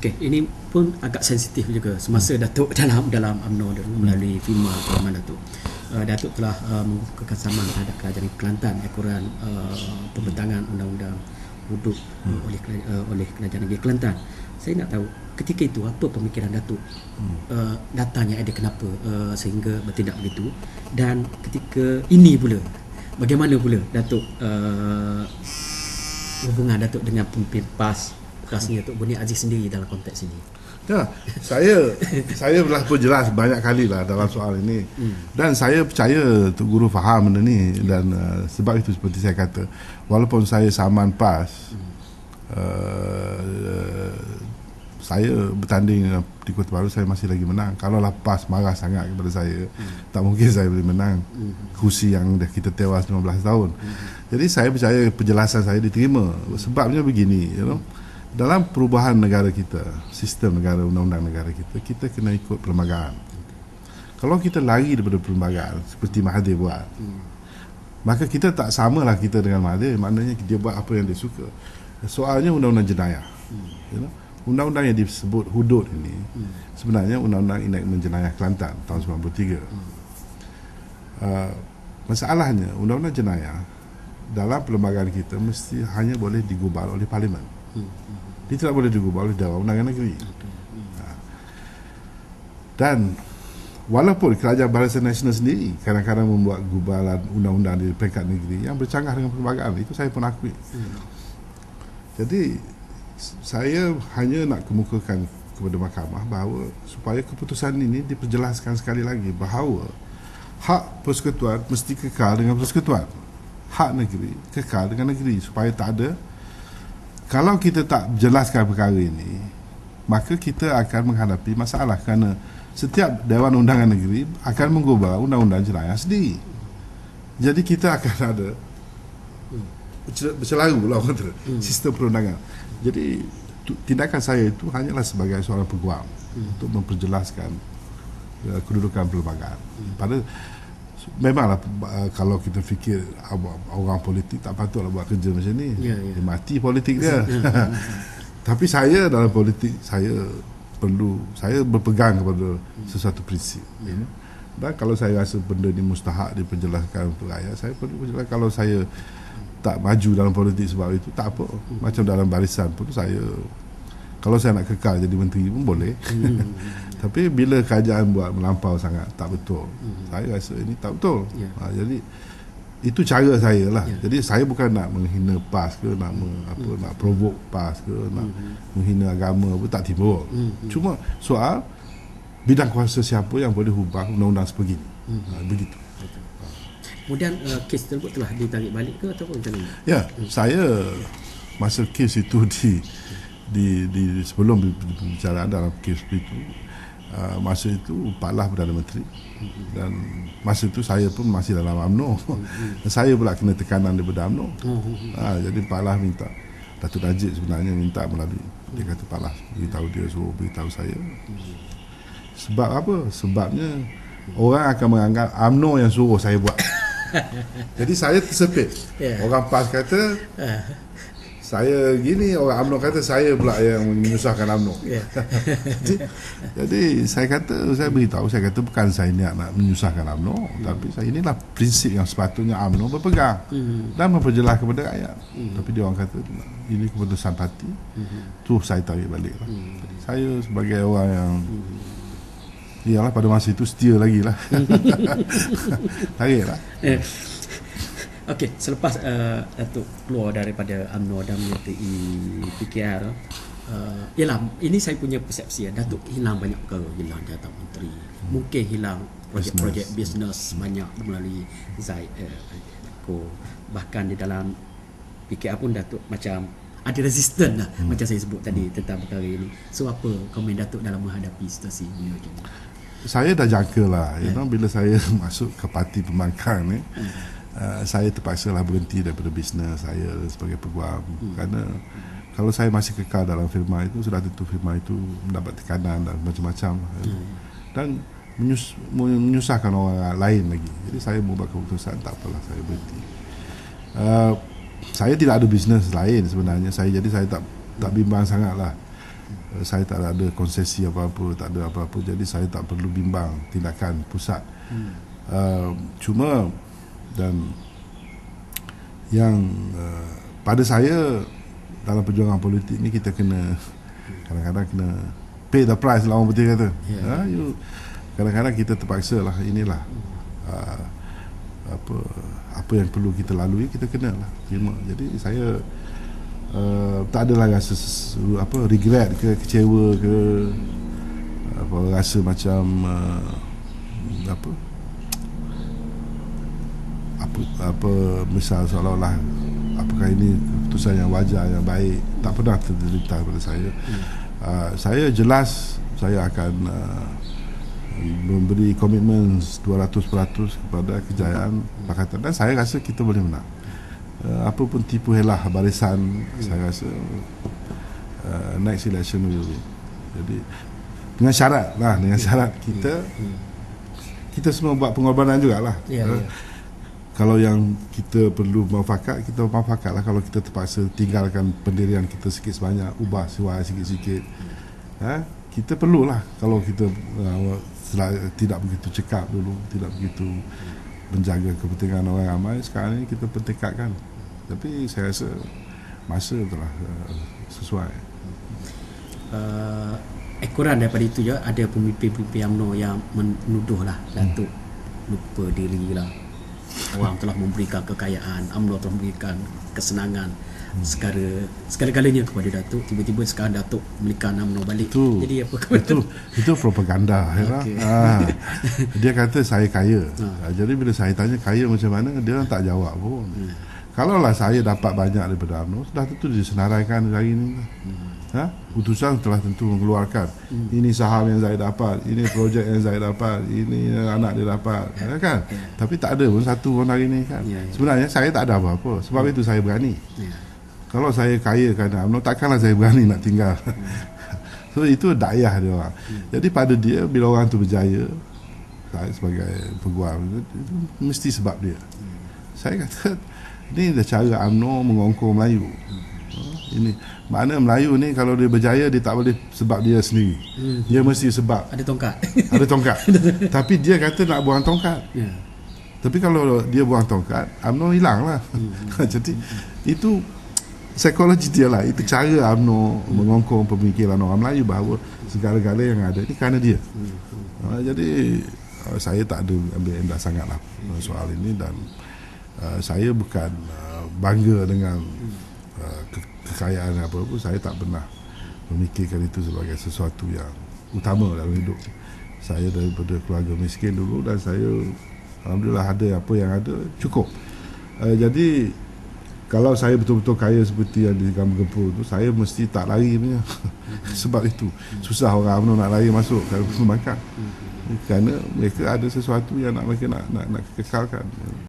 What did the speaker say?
Okey, ini pun agak sensitif juga. Semasa Datuk dalam UMNO melalui firma pengalaman Datuk, Datuk telah mengukuhkan kesamaan terhadap kerajaan Kelantan ekoran pembentangan undang-undang hudud oleh kerajaan negeri Kelantan. Saya nak tahu ketika itu apa pemikiran Datuk, datanya ada kenapa sehingga bertindak begitu, dan ketika ini pula bagaimana pula Datuk hubungan Datuk dengan pemimpin PAS, khasnya Datuk Boni Aziz sendiri dalam konteks ini. Ya, saya telah pun jelas banyak kali lah dalam soal ini, dan saya percaya Tok Guru faham benda ni, dan sebab itu seperti saya kata, walaupun saya saman PAS, saya bertanding di Kota Baru, saya masih lagi menang. Kalau lah PAS marah sangat kepada saya, tak mungkin saya boleh menang kursi yang dah kita tewas 15 tahun. Jadi saya percaya penjelasan saya diterima. Sebabnya begini, dalam perubahan negara kita, sistem negara, undang-undang negara kita, kita kena ikut perlembagaan. Kalau kita lari daripada perlembagaan seperti Mahathir buat, maka kita tak samalah kita dengan Mahathir. Maknanya dia buat apa yang dia suka. Soalnya undang-undang jenayah, undang-undang yang disebut hudud ini sebenarnya undang-undang enakmen jenayah Kelantan tahun 93. Masalahnya undang-undang jenayah dalam perlembagaan kita mesti hanya boleh digubal oleh Parlimen. Dia tidak boleh digubal oleh Dewan Undangan Negeri. Dan walaupun Kerajaan Barisan Nasional sendiri kadang-kadang membuat gubalan undang-undang di peringkat negeri yang bercanggah dengan perlembagaan, itu saya pun akui. Jadi saya hanya nak kemukakan kepada mahkamah bahawa supaya keputusan ini diperjelaskan sekali lagi bahawa hak persekutuan mesti kekal dengan persekutuan, hak negeri kekal dengan negeri, supaya tak ada. Kalau kita tak jelaskan perkara ini, maka kita akan menghadapi masalah, kerana setiap Dewan Undangan Negeri akan menggubal undang-undang jenayah sendiri. Jadi kita akan ada bercelaru lah sistem perundangan. Jadi tindakan saya itu hanyalah sebagai seorang peguam untuk memperjelaskan kedudukan perlembagaan. Memanglah kalau kita fikir orang politik tak patutlah buat kerja macam ni, dia mati politik dia. Tapi saya dalam politik, saya berpegang kepada sesuatu prinsip. Dan kalau saya rasa benda ni mustahak diperjelaskan untuk rakyat, saya perlu perjelaskan. Kalau saya tak maju dalam politik sebab itu, tak apa. Macam dalam barisan pun kalau saya nak kekal jadi menteri pun boleh. Tapi bila kerajaan buat melampau sangat, tak betul, saya rasa ini tak betul. Jadi itu cara saya lah. Jadi saya bukan nak menghina PAS ke, nak provoke PAS ke, nak menghina agama pun tak timbul. Cuma soal bidang kuasa siapa yang boleh ubah undang-undang sebegini. Begitu. Kemudian kes tersebut telah ditarik balik ke ataupun macam mana? Ya, saya masa kes itu di sebelum berbicara dalam kes itu, masa itu Pak Lah Perdana Menteri, dan masa itu saya pun masih dalam UMNO. Saya pula kena tekanan daripada UMNO. Jadi Pak Lah minta, Datuk Najib sebenarnya minta melalui, dia kata Pak Lah suruh beritahu saya. Sebab apa? Sebabnya orang akan menganggap UMNO yang suruh saya buat. Jadi saya tersepit. Orang PAS kata saya gini, orang UMNO kata saya pula yang menyusahkan UMNO. Jadi saya beritahu, saya kata bukan saya nak menyusahkan UMNO, tapi inilah prinsip yang sepatutnya UMNO berpegang dan memperjelas kepada rakyat. Tapi dia orang kata ini keputusan parti, tu saya tarik balik lah. Saya sebagai orang yang iyalah pada masa itu setia lagi lah. Tarik lah. Okey, selepas Datuk keluar daripada UMNO dan menyertai PKR, ialah ini saya punya persepsi, Datuk hilang banyak perkara, hilang jabatan menteri, mungkin hilang projek-projek bisnes banyak melalui Zaid bahkan di dalam PKR pun Datuk macam ada resisten lah, macam saya sebut tadi tentang perkara ini. So apa komen Datuk dalam menghadapi situasi ini? Saya dah jangka lah, bila saya masuk ke parti pembangkang ni, saya terpaksalah berhenti daripada bisnes saya sebagai peguam. Kerana kalau saya masih kekal dalam firma itu, sudah tentu firma itu mendapat tekanan dan macam-macam, dan menyusahkan orang lain lagi. Jadi saya membuat keputusan, tak apalah, saya berhenti. Saya tidak ada bisnes lain sebenarnya. Jadi saya tak bimbang sangatlah. Saya tak ada konsesi apa-apa, tak ada apa-apa, jadi saya tak perlu bimbang tindakan pusat. Cuma dan yang pada saya dalam perjuangan politik ni kita kena kadang-kadang kena pay the price lah, orang putih kata. Kadang-kadang kita terpaksa lah, inilah apa yang perlu kita lalui, kita kena lah terima. Jadi saya tak adalah rasa regret ke kecewa ke rasa macam misal seolah-olah apakah ini keputusan yang wajar, yang baik. Tak pernah terlintas pada saya. Saya jelas saya akan memberi komitmen 200% kepada kejayaan Pakatan, dan saya rasa kita boleh menang. Apa pun tipu helah barisan, saya rasa next election will win. Jadi dengan syarat kita semua buat pengorbanan jugalah. Kalau yang kita perlu muafakat, kita muafakat lah. Kalau kita terpaksa tinggalkan pendirian kita sikit sebanyak, ubah siwai sikit-sikit, kita perlulah. Kalau kita tidak begitu cekap dulu, tidak begitu menjaga kepentingan orang ramai, sekarang ini kita pentingkatkan. Tapi saya rasa masa telah sesuai. Ekoran daripada itu je, ada pemimpin-pemimpin UMNO yang menuduhlah Datuk lupa diri lah. Orang telah memberikan kekayaan, UMNO telah memberikan kesenangan segala-galanya kepada Datuk. Tiba-tiba sekarang Datuk belikan UMNO balik. Jadi apa itu propaganda. Okay. Dia kata saya kaya. Jadi bila saya tanya kaya macam mana, dia tak jawab pun. Kalaulah saya dapat banyak daripada UMNO, sudah tentu disenaraikan hari ini. Putusan telah tentu mengeluarkan ini saham yang saya dapat, ini projek yang saya dapat, ini anak dia dapat, kan? Tapi tak ada pun satu pun hari ini, kan? Sebenarnya saya tak ada apa-apa, sebab itu saya berani. Kalau saya kaya kerana UMNO, takkanlah saya berani nak tinggal. So itu dayah dia orang. Jadi pada dia, bila orang tu berjaya, saya sebagai peguam, itu mesti sebab dia. Saya kata ini dah cara UMNO mengongkong Melayu. Ini makna Melayu ni kalau dia berjaya, dia tak boleh sebab dia sendiri. Dia mesti sebab ada tongkat. Ada tongkat. Tapi dia kata nak buang tongkat. Tapi kalau dia buang tongkat, UMNO hilang lah. Jadi itu psikologi dia lah. Itu cara UMNO mengongkong pemikiran orang Melayu bahawa segala-gala yang ada ni kerana dia. Jadi saya tak ada ambil endah sangat lah soal ini, dan saya bukan bangga dengan kekayaan apa-apa. Saya tak pernah memikirkan itu sebagai sesuatu yang utama dalam hidup. Saya daripada keluarga miskin dulu, dan saya alhamdulillah ada apa yang ada cukup. Jadi kalau saya betul-betul kaya seperti yang di Gambar Gempur tu, saya mesti tak lari punya. Sebab itu susah orang UMNO nak lari masuk ke perbankan, kerana mereka ada sesuatu yang mereka nak kekalkan.